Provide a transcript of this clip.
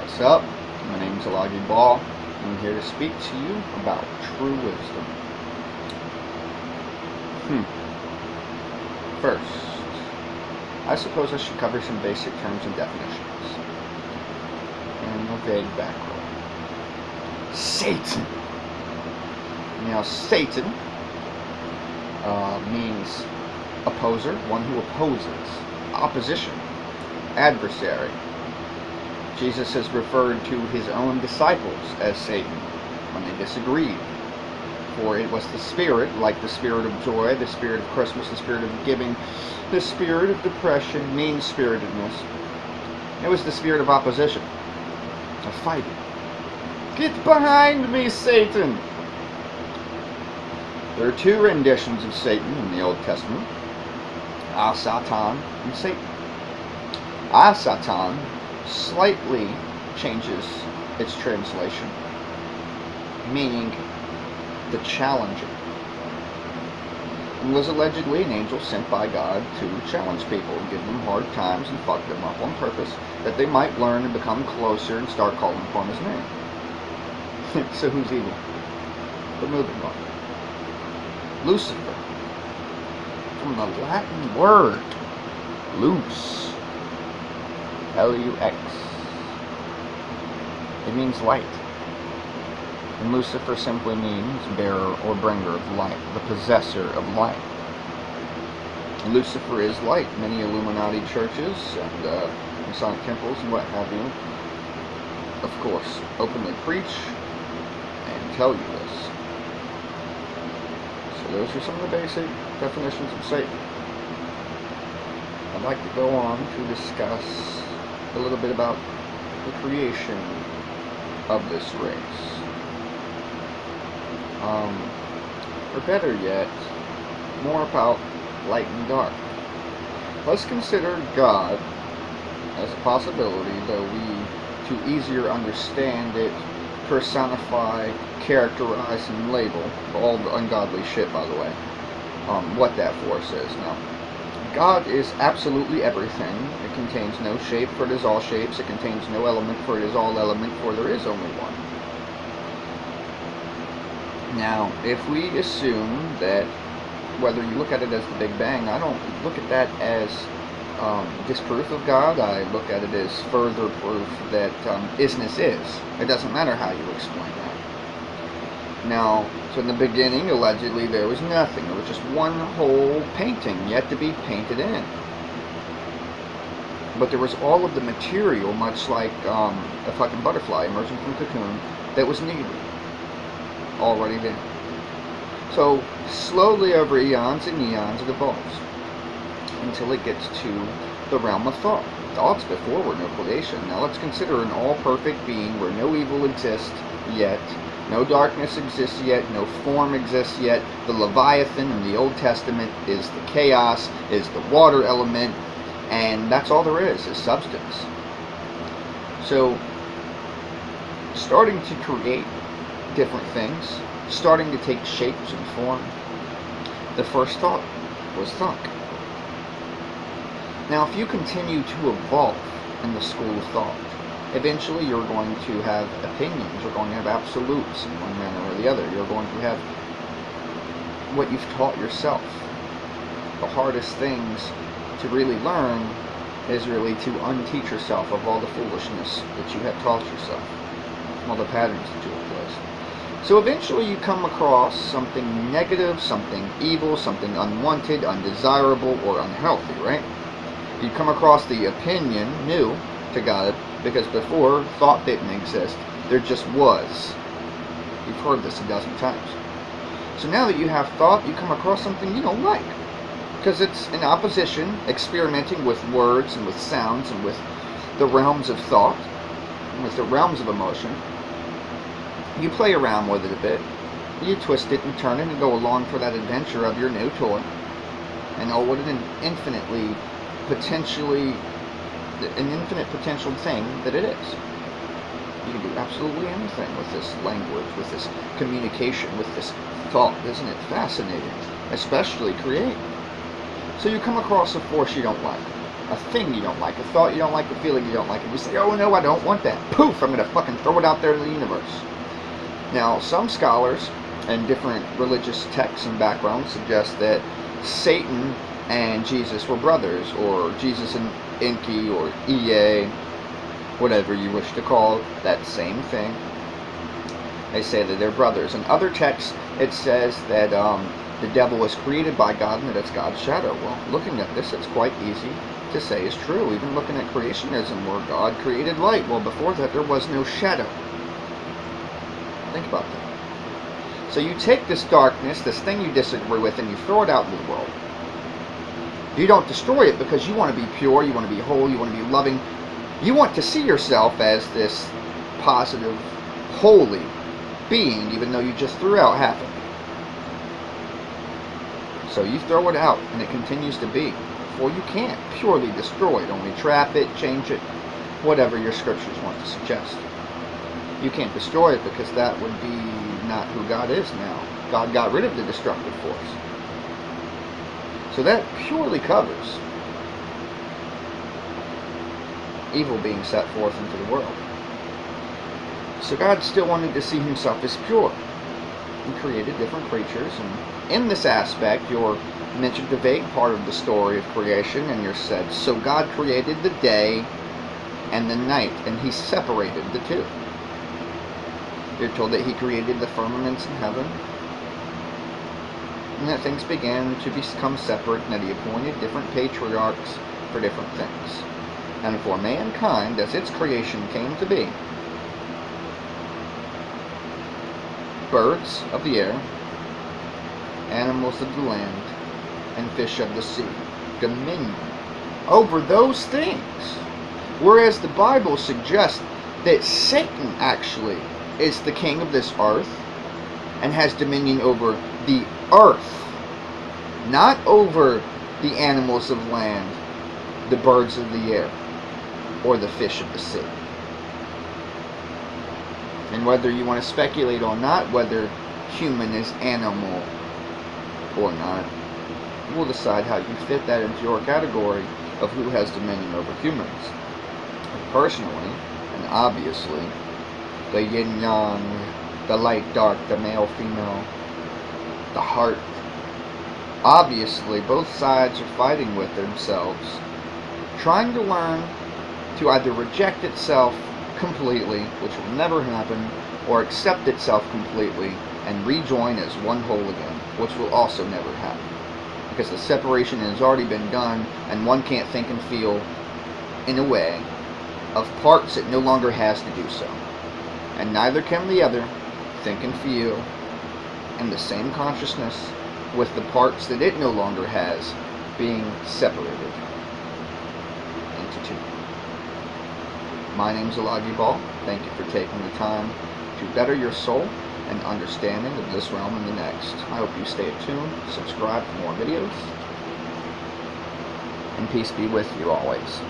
What's up? My name is Alagi Ball. I'm here to speak to you about true wisdom. First, I suppose I should cover some basic terms and definitions. And a vague background. Satan! Now, Satan means opposer, one who opposes, opposition, adversary. Jesus has referred to his own disciples as Satan when they disagreed. For it was the spirit, like the spirit of joy, the spirit of Christmas, the spirit of giving, the spirit of depression, mean-spiritedness. It was the spirit of opposition, of fighting. Get behind me, Satan! There are two renditions of Satan in the Old Testament, Satan and Satan. Satan slightly changes its translation, meaning the challenger, and was allegedly an angel sent by God to challenge people, give them hard times and fuck them up on purpose, that they might learn and become closer and start calling upon his name. So who's evil? But moving on. Lucifer, from the Latin word lux, L-U-X. It means light. And Lucifer simply means bearer or bringer of light, the possessor of light. Lucifer is light. Many Illuminati churches and Masonic temples and what have you, of course, openly preach and tell you this. So those are some of the basic definitions of Satan. I'd like to go on to discuss a little bit about the creation of this race. Or better yet, more about light and dark. Let's consider God as a possibility, though we, to easier understand it, personify, characterize, and label, all the ungodly shit, by the way, what that force is. Now, God is absolutely everything. It contains no shape, for it is all shapes. It contains no element, for it is all element, for there is only one. Now, if we assume that, whether you look at it as the Big Bang, I don't look at that as disproof of God. I look at it as further proof that isness is. It doesn't matter how you explain that. Now, so in the beginning, allegedly, there was nothing. There was just one whole painting yet to be painted in. But there was all of the material, much like a fucking butterfly emerging from a cocoon, that was needed. Already there. So, slowly over eons and eons it evolves, until it gets to the realm of thought. Thoughts before were no creation. Now let's consider an all-perfect being where no evil exists yet, no darkness exists yet, no form exists yet. The Leviathan in the Old Testament is the chaos, is the water element, and that's all there is substance. So, starting to create different things, starting to take shapes and form, the first thought was thunk. Now, if you continue to evolve in the school of thought, eventually you're going to have opinions, you're going to have absolutes in one manner or the other, you're going to have what you've taught yourself. The hardest things to really learn is really to unteach yourself of all the foolishness that you have taught yourself, all the patterns that you have placed. So eventually you come across something negative, something evil, something unwanted, undesirable, or unhealthy, right? You come across the opinion new to God, because before thought didn't exist, there just was. You've heard this a dozen times. So now that you have thought, you come across something you don't like, because it's in opposition, experimenting with words and with sounds and with the realms of thought, and with the realms of emotion. You play around with it a bit. You twist it and turn it and go along for that adventure of your new toy. And oh, what an infinite potential thing that it is. You can do absolutely anything with this language, with this communication, with this thought. Isn't it fascinating? Especially create. So you come across a force you don't like. a thing you don't like, a thought you don't like, a feeling you don't like, and you say, oh no, I don't want that. Poof, I'm going to fucking throw it out there in the universe. Now, some scholars and different religious texts and backgrounds suggest that Satan and Jesus were brothers, or Jesus and Enki, or EA, whatever you wish to call that same thing. They say that they're brothers. In other texts, it says that the devil was created by God and that it's God's shadow. Well, looking at this, it's quite easy to say is true. Even looking at creationism, where God created light. Well, before that, there was no shadow. Think about that. So you take this darkness, this thing you disagree with, and you throw it out in the world. You don't destroy it because you want to be pure, you want to be whole, you want to be loving. You want to see yourself as this positive, holy being, even though you just threw out half of it. So you throw it out, and it continues to be. Well, you can't purely destroy it, only trap it, change it, whatever your scriptures want to suggest. You can't destroy it because that would be not who God is now. God got rid of the destructive force. So that purely covers evil being set forth into the world. So God still wanted to see himself as pure. He created different creatures, and in this aspect, you're mentioned the vague part of the story of creation, and you're said, so God created the day and the night, and he separated the two. You're told that he created the firmaments in heaven, and that things began to become separate, and that he appointed different patriarchs for different things. And for mankind, as its creation came to be, birds of the air, animals of the land, and fish of the sea, dominion over those things. Whereas the Bible suggests that Satan actually is the king of this earth and has dominion over the earth, not over the animals of land, the birds of the air, or the fish of the sea. And whether you want to speculate or not, whether human is animal or not, we'll decide how you fit that into your category of who has dominion over humans. And personally, and obviously, the yin-yang, the light-dark, the male-female, the heart, obviously both sides are fighting with themselves, trying to learn to either reject itself completely, which will never happen, or accept itself completely and rejoin as one whole again, which will also never happen. Because the separation has already been done, and one can't think and feel in a way of parts it no longer has to do so. And neither can the other think and feel in the same consciousness with the parts that it no longer has being separated into two. My name's Alagi Ball. Thank you for taking the time to better your soul and understanding of this realm and the next. I hope you stay tuned, subscribe for more videos, and peace be with you always.